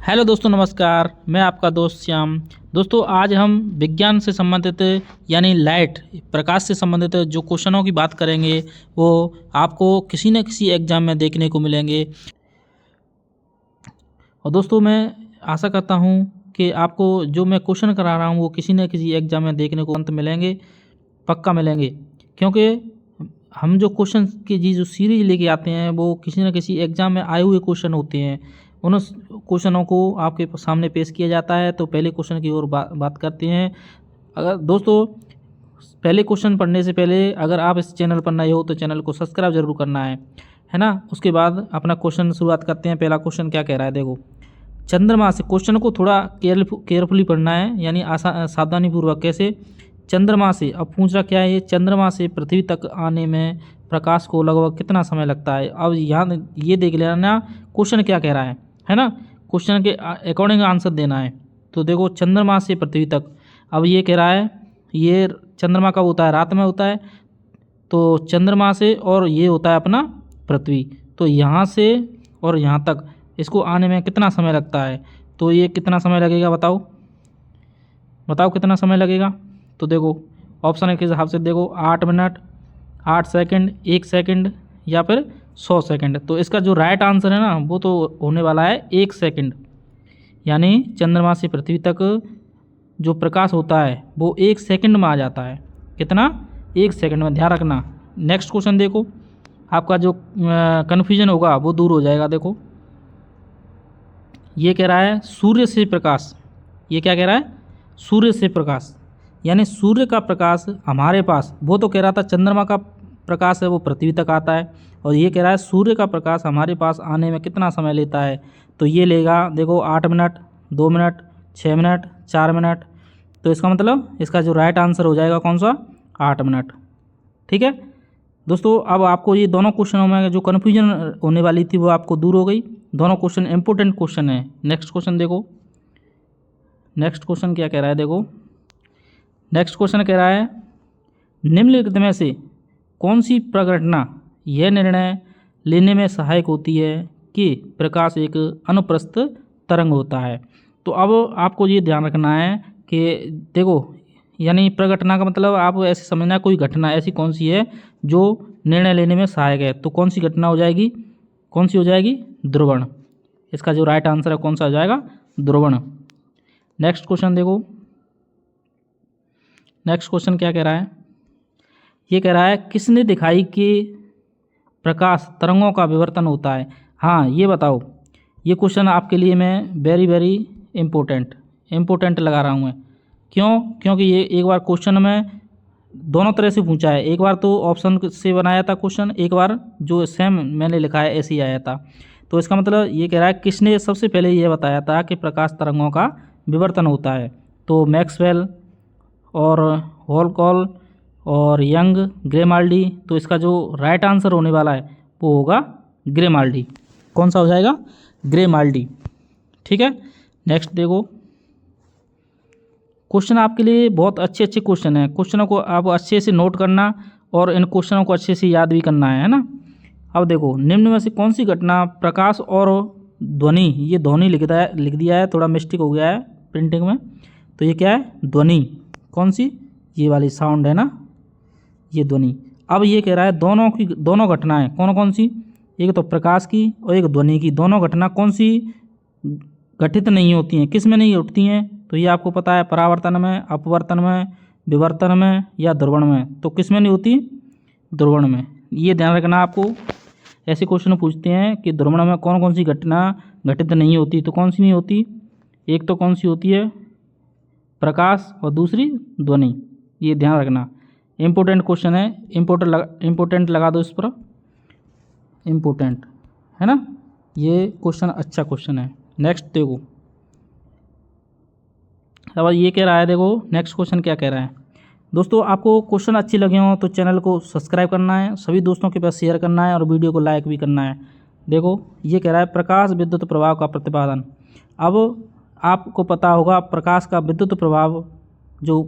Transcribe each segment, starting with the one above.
Hello दोस्तों, नमस्कार। मैं आपका दोस्त श्याम। दोस्तों, आज हम विज्ञान से संबंधित यानी लाइट प्रकाश से संबंधित जो क्वेश्चनों की बात करेंगे वो आपको किसी न किसी एग्जाम में देखने को मिलेंगे। और दोस्तों, मैं आशा करता हूँ कि आपको जो मैं क्वेश्चन करा रहा हूँ वो किसी न किसी एग्जाम में देखने को अंत मिलेंगे, पक्का मिलेंगे। क्योंकि हम जो क्वेश्चन की जो सीरीज लेके आते हैं वो किसी न किसी एग्जाम में आए हुए क्वेश्चन होते हैं। उन क्वेश्चनों को आपके सामने पेश किया जाता है। तो पहले क्वेश्चन की ओर बात करते हैं। अगर दोस्तों, पहले क्वेश्चन पढ़ने से पहले अगर आप इस चैनल पर नए हो तो चैनल को सब्सक्राइब जरूर करना है ना। उसके बाद अपना क्वेश्चन शुरुआत करते हैं। पहला क्वेश्चन क्या कह रहा है, देखो। चंद्रमा से, क्वेश्चन को थोड़ा केयरफुली पढ़ना है, यानी सावधानी पूर्वक। कैसे? चंद्रमा से, अब पूछ रहा क्या है ये, चंद्रमा से पृथ्वी तक आने में प्रकाश को लगभग कितना समय लगता है। अब यहाँ ये देख लेना क्वेश्चन क्या कह रहा है ना। क्वेश्चन के अकॉर्डिंग आंसर देना है। तो देखो, चंद्रमा से पृथ्वी तक, अब ये कह रहा है ये चंद्रमा कब होता है, रात में होता है। तो चंद्रमा से और ये होता है अपना पृथ्वी, तो यहाँ से और यहाँ तक इसको आने में कितना समय लगता है। तो ये कितना समय लगेगा, बताओ बताओ कितना समय लगेगा। तो देखो ऑप्शन के हिसाब से देखो, 8 मिनट, 8 सेकंड, 1 सेकंड या फिर 100 सेकंड। तो इसका जो राइट आंसर है ना वो तो होने वाला है 1 सेकंड। यानी चंद्रमा से पृथ्वी तक जो प्रकाश होता है वो 1 सेकंड में आ जाता है। कितना? 1 सेकंड में, ध्यान रखना। नेक्स्ट क्वेश्चन देखो, आपका जो कन्फ्यूजन होगा वो दूर हो जाएगा। देखो ये कह रहा है सूर्य से प्रकाश। ये क्या कह रहा है? सूर्य से प्रकाश, यानी सूर्य का प्रकाश हमारे पास, वो तो कह रहा था चंद्रमा का प्रकाश है वो पृथ्वी तक आता है, और ये कह रहा है सूर्य का प्रकाश हमारे पास आने में कितना समय लेता है। तो ये लेगा, देखो 8 मिनट, 2 मिनट, 6 मिनट, 4 मिनट। तो इसका मतलब इसका जो राइट आंसर हो जाएगा कौन सा? 8 मिनट। ठीक है दोस्तों, अब आपको ये दोनों क्वेश्चनों में जो कन्फ्यूजन होने वाली थी वो आपको दूर हो गई। दोनों क्वेश्चन इंपॉर्टेंट क्वेश्चन है। नेक्स्ट क्वेश्चन देखो, नेक्स्ट क्वेश्चन क्या कह रहा है, देखो। नेक्स्ट क्वेश्चन कह रहा है निम्नलिखित में से कौन सी प्रघटना यह निर्णय लेने में सहायक होती है कि प्रकाश एक अनुप्रस्थ तरंग होता है। तो अब आपको ये ध्यान रखना है कि देखो, यानी प्रघटना का मतलब आप ऐसे समझना कोई घटना ऐसी कौन सी है जो निर्णय लेने में सहायक है। तो कौन सी घटना हो जाएगी, कौन सी हो जाएगी? ध्रुवण। इसका जो राइट आंसर है कौन सा हो जाएगा? ध्रुवण। नेक्स्ट क्वेश्चन देखो, नेक्स्ट क्वेश्चन क्या कह रहा है, ये कह रहा है किसने दिखाई कि प्रकाश तरंगों का विवर्तन होता है। हाँ, ये बताओ। ये क्वेश्चन आपके लिए मैं वेरी वेरी इम्पोर्टेंट लगा रहा हूँ मैं। क्यों? क्योंकि ये एक बार क्वेश्चन में दोनों तरह से पूछा है। एक बार तो ऑप्शन से बनाया था क्वेश्चन, एक बार जो सेम मैंने लिखा है ऐसे ही आया था। तो इसका मतलब ये कह रहा है किसने सबसे पहले ये बताया था कि प्रकाश तरंगों का विवर्तन होता है। तो मैक्सवेल और हॉलकॉल और यंग, ग्रेमाल्डी। तो इसका जो राइट आंसर होने वाला है वो होगा ग्रेमाल्डी। कौन सा हो जाएगा? ग्रेमाल्डी। ठीक है, नेक्स्ट देखो। क्वेश्चन आपके लिए बहुत अच्छे क्वेश्चन हैं। क्वेश्चनों को आप अच्छे से नोट करना और इन क्वेश्चनों को अच्छे से याद भी करना है ना। अब देखो, निम्न में से कौन सी घटना प्रकाश और ध्वनि, ये ध्वनि लिख दिया है, थोड़ा मिस्टेक हो गया है प्रिंटिंग में। तो ये क्या है? ध्वनि। कौन सी? ये वाली साउंड है ना, ये ध्वनि। अब ये कह रहा है दोनों घटनाएं कौन कौन सी, एक तो प्रकाश की और एक ध्वनि की, दोनों घटना कौन सी घटित नहीं होती हैं, किस में नहीं उठती हैं। तो ये आपको पता है, परावर्तन में, अपवर्तन में, विवर्तन में या ध्रुवण में। तो किस में नहीं होती? ध्रुवण में। ये ध्यान रखना आपको। ऐसे क्वेश्चन पूछते हैं कि ध्रुवण में कौन कौन सी घटना घटित नहीं होती। तो कौन सी नहीं होती? एक तो कौन सी होती है? प्रकाश, और दूसरी ध्वनि। ये ध्यान रखना, इम्पोर्टेंट क्वेश्चन है। इम्पोर्टेंट लगा दो इस पर, इम्पोर्टेंट है ना। ये क्वेश्चन अच्छा क्वेश्चन है। नेक्स्ट देखो, अब ये कह रहा है, देखो नेक्स्ट क्वेश्चन क्या कह रहा है। दोस्तों, आपको क्वेश्चन अच्छे लगे हों तो चैनल को सब्सक्राइब करना है, सभी दोस्तों के पास शेयर करना है और वीडियो को लाइक भी करना है। देखो ये कह रहा है प्रकाश विद्युत प्रभाव का प्रतिपादन। अब आपको पता होगा प्रकाश का विद्युत प्रभाव जो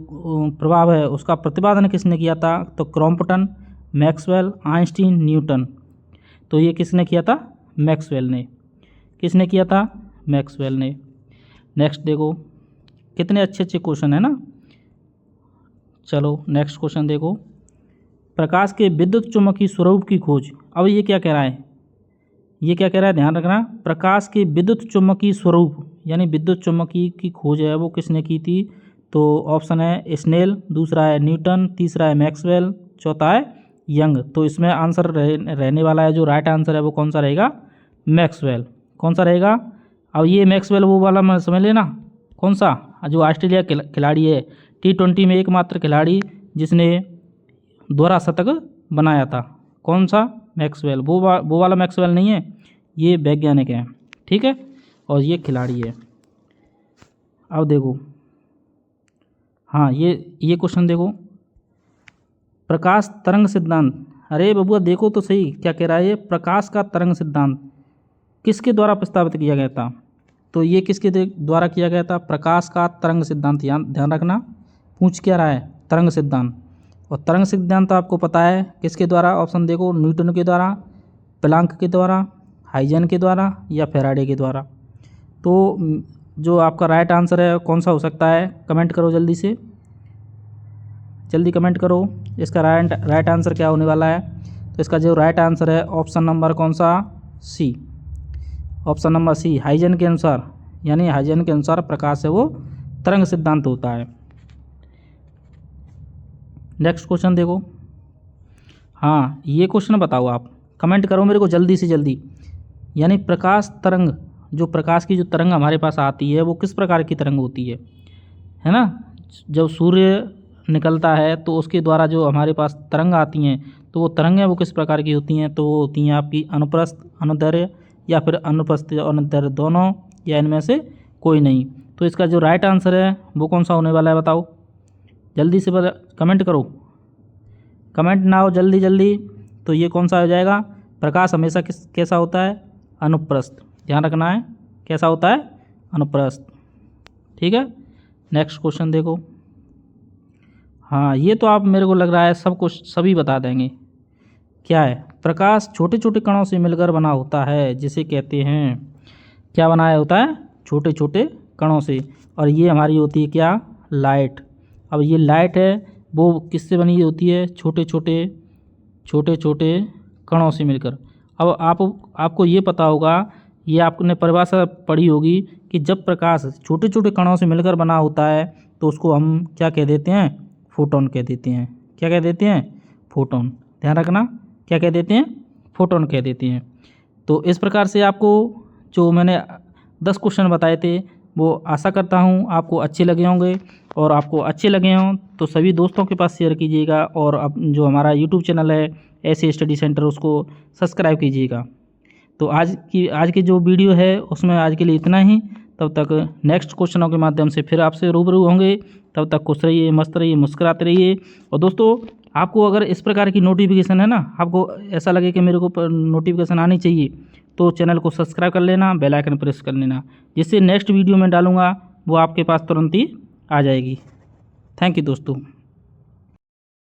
प्रभाव है उसका प्रतिपादन किसने किया था। तो क्रॉम्पटन, मैक्सवेल, आइंस्टीन, न्यूटन। तो ये किसने किया था? मैक्सवेल ने। किसने किया था? मैक्सवेल ने। नेक्स्ट देखो, कितने अच्छे अच्छे क्वेश्चन है ना। चलो नेक्स्ट क्वेश्चन देखो, प्रकाश के विद्युत चुम्बकीय स्वरूप की खोज। अब ये क्या कह रहा है, ये क्या कह रहा है, ध्यान रखना। प्रकाश के विद्युत चुम्बकीय स्वरूप यानी विद्युत चुम्बकीय की खोज है वो किसने की थी। तो ऑप्शन है स्नेल, दूसरा है न्यूटन, तीसरा है मैक्सवेल, चौथा है यंग। तो इसमें आंसर रहने वाला है, जो राइट आंसर है वो कौन सा रहेगा, मैक्सवेल। कौन सा रहेगा। अब ये मैक्सवेल वो वाला मैं समझ लेना, कौन सा, जो ऑस्ट्रेलिया खिलाड़ी है, T20 में एकमात्र खिलाड़ी जिसने दोहरा शतक बनाया था। कौन सा, मैक्सवेल। वो वाला मैक्सवेल नहीं है, ये वैज्ञानिक है, ठीक है, और ये खिलाड़ी है। अब देखो, हाँ ये क्वेश्चन देखो, प्रकाश तरंग सिद्धांत। अरे बबुआ देखो तो सही क्या कह रहा है ये, प्रकाश का तरंग सिद्धांत किसके द्वारा प्रस्तावित किया गया था। तो ये किसके द्वारा किया गया था, प्रकाश का तरंग सिद्धांत। ध्यान रखना, पूछ क्या रहा है, तरंग सिद्धांत। और तरंग सिद्धांत तो आपको पता है किसके द्वारा, ऑप्शन देखो, न्यूटन के द्वारा, प्लांक के द्वारा, हाइजन के द्वारा या फैराडे के द्वारा। तो जो आपका राइट आंसर है कौन सा हो सकता है, कमेंट करो जल्दी से, जल्दी कमेंट करो। इसका राइट आंसर क्या होने वाला है। तो इसका जो राइट आंसर है ऑप्शन नंबर कौन सा, सी। ऑप्शन नंबर सी, हाइजन के अनुसार, यानी हाइजन के अनुसार प्रकाश है वो तरंग सिद्धांत होता है। नेक्स्ट क्वेश्चन देखो, हाँ ये क्वेश्चन बताओ आप, कमेंट करो मेरे को जल्दी से जल्दी। यानी प्रकाश तरंग, जो प्रकाश की जो तरंग हमारे पास आती है वो किस प्रकार की तरंग होती है ना। जब सूर्य निकलता है तो उसके द्वारा जो हमारे पास तरंग आती हैं, तो वो तरंगें वो किस प्रकार की होती हैं। तो वो होती हैं आपकी अनुप्रस्थ, अनुदैर्घ्य, या फिर अनुप्रस्थ और अनुदैर्घ्य दोनों, या इनमें से कोई नहीं। तो इसका जो राइट आंसर है वो कौन सा होने वाला है, बताओ जल्दी से कमेंट करो, कमेंट ना हो जल्दी जल्दी। तो ये कौन सा हो जाएगा, प्रकाश हमेशा कैसा होता है, अनुप्रस्थ। ध्यान रखना है, कैसा होता है, अनुप्रस्थ, ठीक है। नेक्स्ट क्वेश्चन देखो, हाँ ये तो आप मेरे को लग रहा है सब कुछ सभी बता देंगे। क्या है, प्रकाश छोटे छोटे कणों से मिलकर बना होता है, जिसे कहते हैं, क्या बनाया होता है, छोटे छोटे कणों से। और ये हमारी होती है क्या, लाइट। अब ये लाइट है वो किससे बनी होती है, छोटे छोटे कणों से मिलकर। अब आपको ये पता होगा, ये आपने परिभाषा पढ़ी होगी कि जब प्रकाश छोटे छोटे कणों से मिलकर बना होता है तो उसको हम क्या कह देते हैं, फोटोन कह देते हैं। क्या कह देते हैं, फोटोन। ध्यान रखना, क्या कह देते हैं, फोटोन कह देते हैं। तो इस प्रकार से आपको जो मैंने 10 क्वेश्चन बताए थे वो आशा करता हूँ आपको अच्छे लगे होंगे, और आपको अच्छे लगे हों तो सभी दोस्तों के पास शेयर कीजिएगा, और अब जो हमारा यूट्यूब चैनल है ऐसे स्टडी सेंटर उसको सब्सक्राइब कीजिएगा। तो आज की जो वीडियो है उसमें आज के लिए इतना ही। तब तक नेक्स्ट क्वेश्चनों के माध्यम से फिर आपसे रूबरू होंगे। तब तक खुश रहिए, मस्त रहिए, मुस्कुराते रहिए। और दोस्तों आपको अगर इस प्रकार की नोटिफिकेशन है ना, आपको ऐसा लगे कि मेरे को नोटिफिकेशन आनी चाहिए, तो चैनल को सब्सक्राइब कर लेना, बेल आइकन प्रेस कर लेना, जिससे नेक्स्ट वीडियो में डालूंगा वो आपके पास तुरंत ही आ जाएगी। थैंक यू दोस्तों।